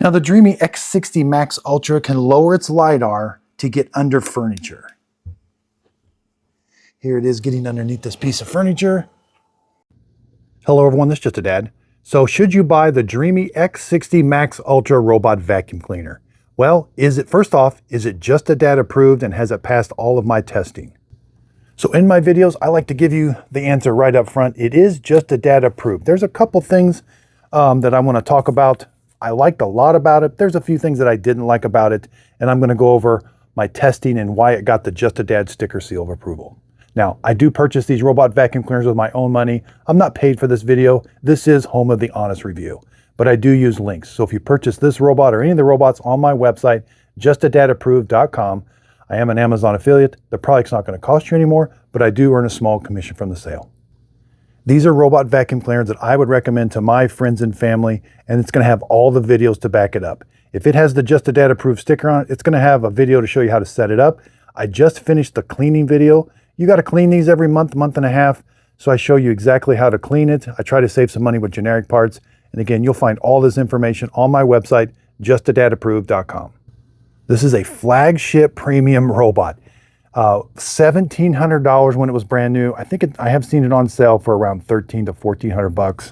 Now the Dreame X60 Max Ultra can lower its LiDAR to get under furniture. Here it is getting underneath this piece of furniture. Hello everyone, this is Just a Dad. So should you buy the Dreame X60 Max Ultra robot vacuum cleaner? Well, first off, is it Just a Dad approved and has it passed all of my testing? So in my videos, I like to give you the answer right up front. It is Just a Dad approved. There's a couple things that I want to talk about. I liked a lot about it. There's a few things that I didn't like about it, and I'm going to go over my testing and why it got the Just a Dad sticker seal of approval. Now, I do purchase these robot vacuum cleaners with my own money. I'm not paid for this video. This is Home of the Honest Review, but I do use links. So if you purchase this robot or any of the robots on my website, justadadapproved.com, I am an Amazon affiliate. The product's not going to cost you anymore, but I do earn a small commission from the sale. These are robot vacuum cleaners that I would recommend to my friends and family, and it's going to have all the videos to back it up. If it has the Just a Dad approved sticker on it, it's going to have a video to show you how to set it up. I just finished the cleaning video. You got to clean these every month and a half. So I show you exactly how to clean it. I try to save some money with generic parts. And again, you'll find all this information on my website, justadadapproved.com. This is a flagship premium robot. $1,700 when it was brand new. I have seen it on sale for around $1,300 to $1,400.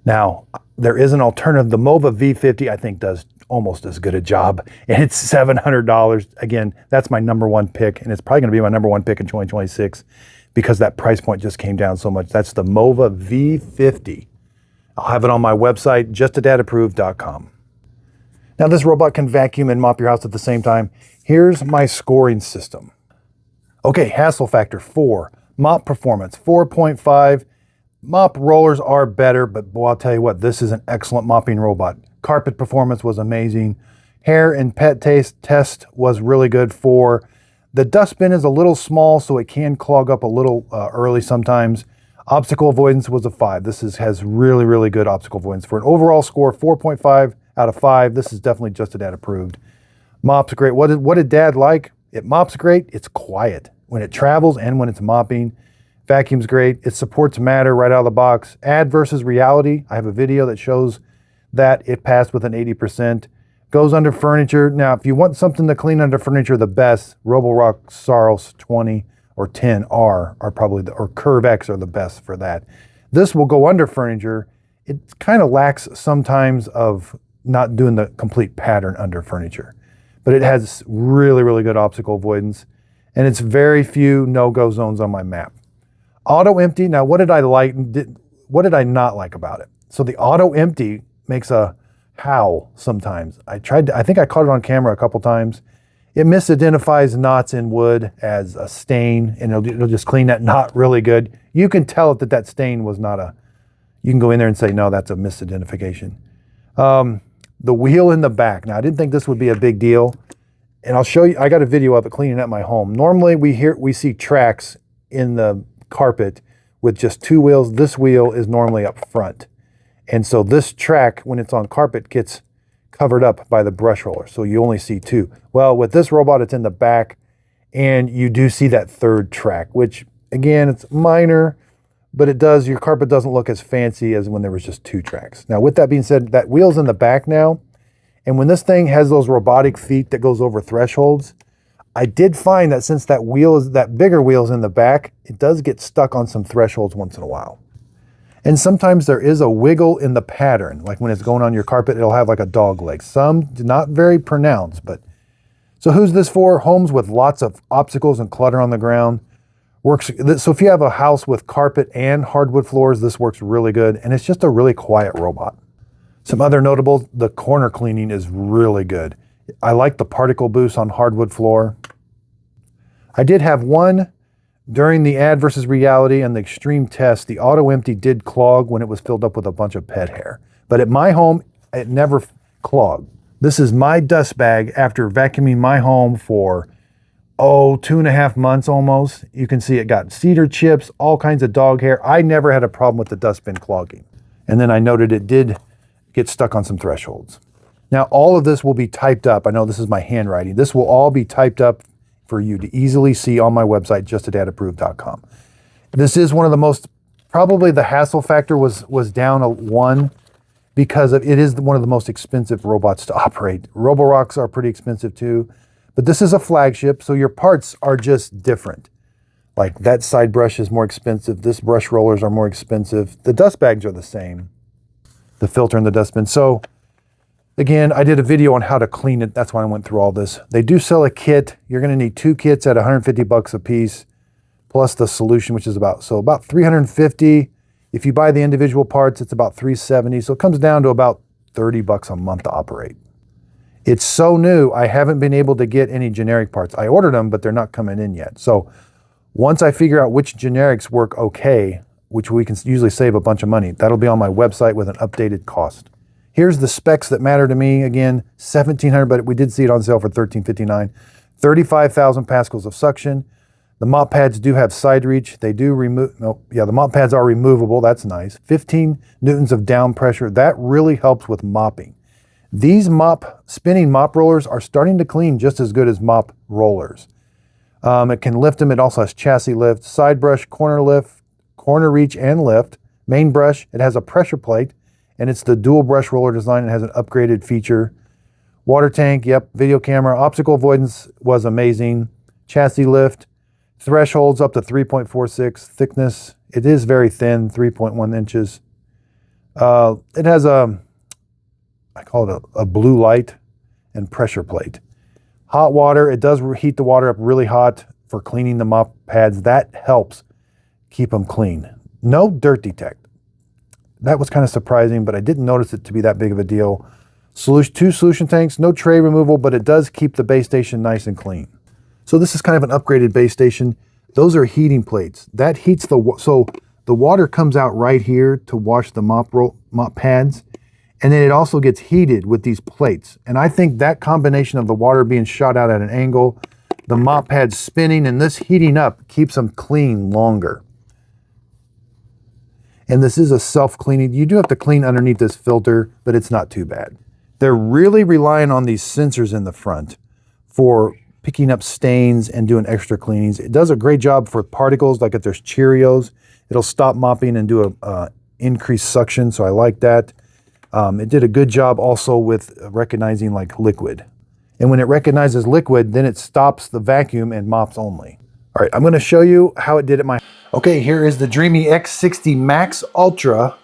Now, there is an alternative. The Mova V50, I think, does almost as good a job, and it's $700. Again, that's my number one pick, and it's probably going to be my number one pick in 2026 because that price point just came down so much. That's the Mova V50. I'll have it on my website, justadadapproved.com. Now, this robot can vacuum and mop your house at the same time. Here's my scoring system. Okay, hassle factor 4, mop performance 4.5. Mop rollers are better, but boy, I'll tell you what, this is an excellent mopping robot. Carpet performance was amazing. Hair and pet taste test was really good. For the dustbin is a little small, so it can clog up a little early sometimes. Obstacle avoidance was a 5. This has really, really good obstacle avoidance. For an overall score, 4.5 out of 5. This is definitely Just a Dad approved. Mops great. What did Dad like? It mops great. It's quiet when it travels and when it's mopping. Vacuum's great. It supports matter right out of the box. Ad versus reality. I have a video that shows that it passed with an 80%. Goes under furniture. Now, if you want something to clean under furniture, the best, Roborock Saros 20 or 10R are probably, or Curve X are the best for that. This will go under furniture. It kind of lacks sometimes of not doing the complete pattern under furniture, but it has really, really good obstacle avoidance, and it's very few no-go zones on my map. Auto empty. Now, what did I like? What did I not like about it? So the auto empty makes a howl sometimes. I think I caught it on camera a couple times. It misidentifies knots in wood as a stain, and it'll just clean that knot really good. You can tell that stain was not you can go in there and say, no, that's a misidentification. The wheel in the back. Now, I didn't think this would be a big deal, and I'll show you. I got a video of it cleaning at my home. Normally, we see tracks in the carpet with just 2 wheels. This wheel is normally up front. And so this track, when it's on carpet, gets covered up by the brush roller. So you only see 2. Well, with this robot, it's in the back, and you do see that 3rd track, which again, it's minor, but your carpet doesn't look as fancy as when there was just 2 tracks. Now, with that being said, that wheel's in the back now. And when this thing has those robotic feet that goes over thresholds, I did find that since that bigger wheel's in the back, it does get stuck on some thresholds once in a while. And sometimes there is a wiggle in the pattern. Like when it's going on your carpet, it'll have like a dog leg. Some not very pronounced, but. So who's this for? Homes with lots of obstacles and clutter on the ground. So if you have a house with carpet and hardwood floors, this works really good. And it's just a really quiet robot. Some other notables, the corner cleaning is really good. I like the particle boost on hardwood floor. I did have one during the ad versus reality and the extreme test. The auto empty did clog when it was filled up with a bunch of pet hair. But at my home, it never clogged. This is my dust bag after vacuuming my home for, 2.5 months almost. You can see it got cedar chips, all kinds of dog hair. I never had a problem with the dustbin clogging. And then I noted it did get stuck on some thresholds. Now, all of this will be typed up. I know this is my handwriting. This will all be typed up for you to easily see on my website, justadadapproved.com. This is one of the most, probably the hassle factor was down a 1. because it is one of the most expensive robots to operate. Roborocks are pretty expensive too, but this is a flagship, so your parts are just different. Like that side brush is more expensive. This brush rollers are more expensive. The dust bags are the same. The filter and the dustbin. So again, I did a video on how to clean it. That's why I went through all this. They do sell a kit. You're going to need 2 kits at 150 bucks a piece, plus the solution, which is about 350. If you buy the individual parts, it's about 370. So it comes down to about 30 bucks a month to operate. It's so new, I haven't been able to get any generic parts. I ordered them, but they're not coming in yet. So once I figure out which generics work okay, which we can usually save a bunch of money, that'll be on my website with an updated cost. Here's the specs that matter to me. Again, $1,700, but we did see it on sale for $1,359. 35,000 pascals of suction. The mop pads do have side reach. They do the mop pads are removable. That's nice. 15 newtons of down pressure. That really helps with mopping. These spinning mop rollers are starting to clean just as good as mop rollers. It can lift them. It also has chassis lift, side brush, corner lift, corner reach and lift. Main brush, it has a pressure plate, and it's the dual brush roller design. It has an upgraded feature. Water tank, yep, video camera. Obstacle avoidance was amazing. Chassis lift. Thresholds up to 3.46. Thickness, it is very thin, 3.1 inches. It has I call it a blue light and pressure plate. Hot water, it does heat the water up really hot for cleaning the mop pads. That helps keep them clean. No dirt detect. That was kind of surprising, but I didn't notice it to be that big of a deal. 2 solution tanks, no tray removal, but it does keep the base station nice and clean. So this is kind of an upgraded base station. Those are heating plates. That heats so the water comes out right here to wash the mop pads. And then it also gets heated with these plates. And I think that combination of the water being shot out at an angle, the mop pads spinning, and this heating up keeps them clean longer. And this is a self-cleaning. You do have to clean underneath this filter, but it's not too bad. They're really relying on these sensors in the front for picking up stains and doing extra cleanings. It does a great job for particles, like if there's Cheerios, it'll stop mopping and do a increased suction, so I like that. It did a good job also with recognizing like liquid. And when it recognizes liquid, then it stops the vacuum and mops only. All right, I'm gonna show you how it did at my... Okay, here is the Dreame X60 Max Ultra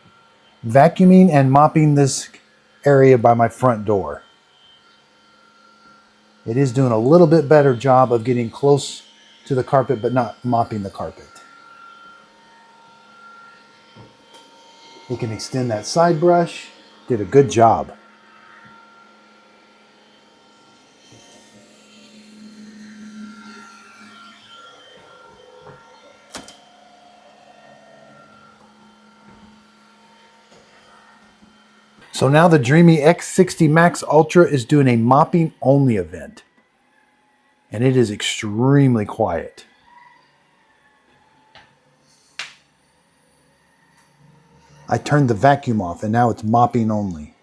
vacuuming and mopping this area by my front door. It is doing a little bit better job of getting close to the carpet, but not mopping the carpet. We can extend that side brush. Did a good job. So now the Dreame X60 Max Ultra is doing a mopping only event. And it is extremely quiet. I turned the vacuum off and now it's mopping only.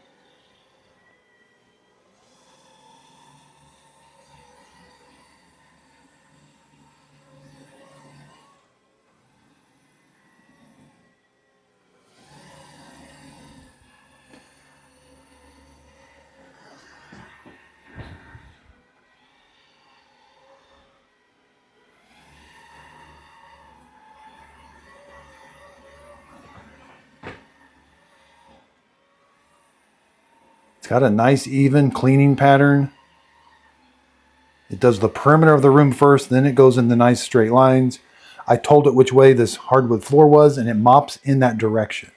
It's got a nice even cleaning pattern. It does the perimeter of the room first, then it goes in the nice straight lines. I told it which way this hardwood floor was, and it mops in that direction.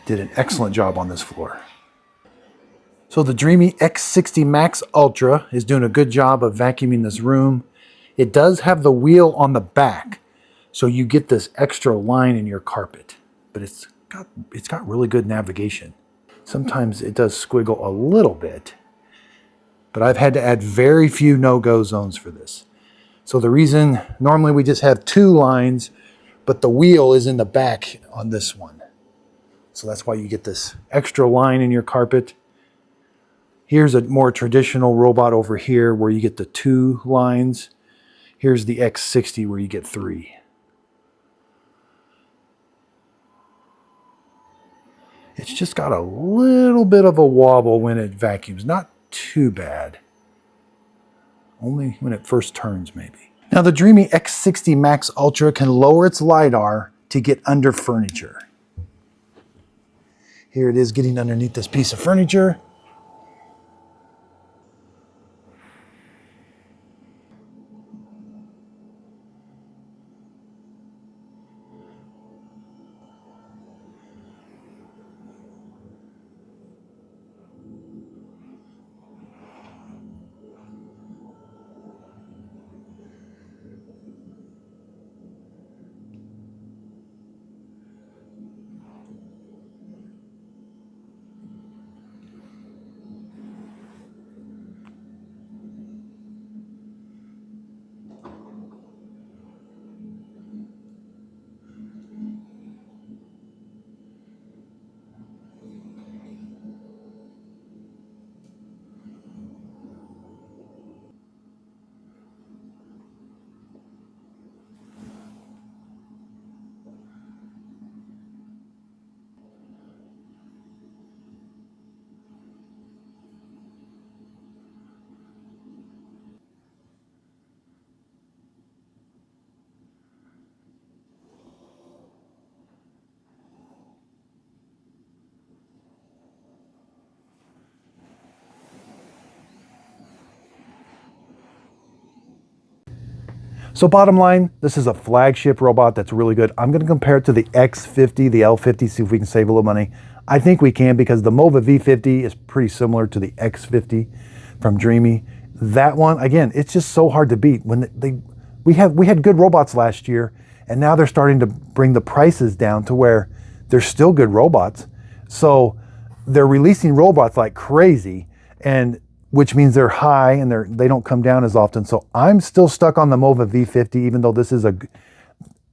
Did an excellent job on this floor. So the Dreame X60 Max Ultra is doing a good job of vacuuming this room. It does have the wheel on the back, so you get this extra line in your carpet, but it's got really good navigation. Sometimes it does squiggle a little bit, but I've had to add very few no-go zones for this. So the reason, normally we just have 2 lines, but the wheel is in the back on this one. So that's why you get this extra line in your carpet. Here's a more traditional robot over here where you get the 2 lines. Here's the X60 where you get 3. It's just got a little bit of a wobble when it vacuums. Not too bad. Only when it first turns, maybe. Now the Dreame X60 Max Ultra can lower its LiDAR to get under furniture. Here it is getting underneath this piece of furniture. So bottom line, this is a flagship robot that's really good. I'm going to compare it to the X50, the L50, see if we can save a little money. I think we can because the Mova V50 is pretty similar to the X50 from Dreame. That one, again, it's just so hard to beat. When we had good robots last year, and now they're starting to bring the prices down to where they're still good robots. So they're releasing robots like crazy, and which means they're high and they don't come down as often. So I'm still stuck on the Mova V50, even though this is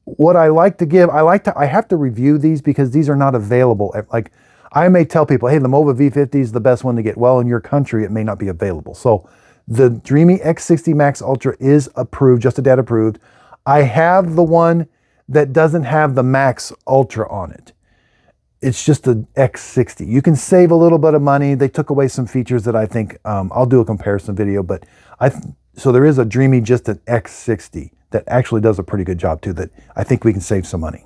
what I like to give. I have to review these because these are not available. Like I may tell people, hey, the Mova V50 is the best one to get. Well, in your country, it may not be available. So the Dreame X60 Max Ultra is approved, just a data approved. I have the one that doesn't have the Max Ultra on it. It's just the X60. You can save a little bit of money. They took away some features that I think, I'll do a comparison video, but so there is a Dreame, just an X60 that actually does a pretty good job too, that I think we can save some money.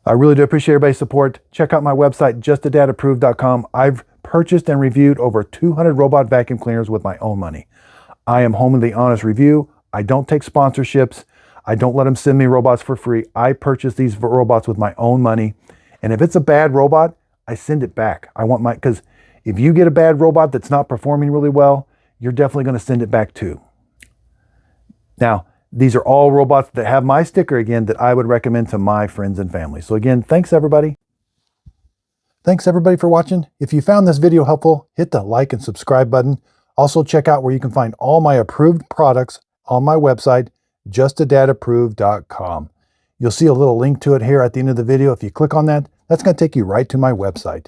I really do appreciate everybody's support. Check out my website, justadatapproved.com. I've purchased and reviewed over 200 robot vacuum cleaners with my own money. I am home in the honest review. I don't take sponsorships. I don't let them send me robots for free. I purchase these robots with my own money. And if it's a bad robot, I send it back. Because if you get a bad robot that's not performing really well, you're definitely going to send it back too. Now, these are all robots that have my sticker again that I would recommend to my friends and family. So again, thanks everybody. Thanks everybody for watching. If you found this video helpful, hit the like and subscribe button. Also check out where you can find all my approved products on my website, justadatapproved.com. You'll see a little link to it here at the end of the video. If you click on that, that's going to take you right to my website.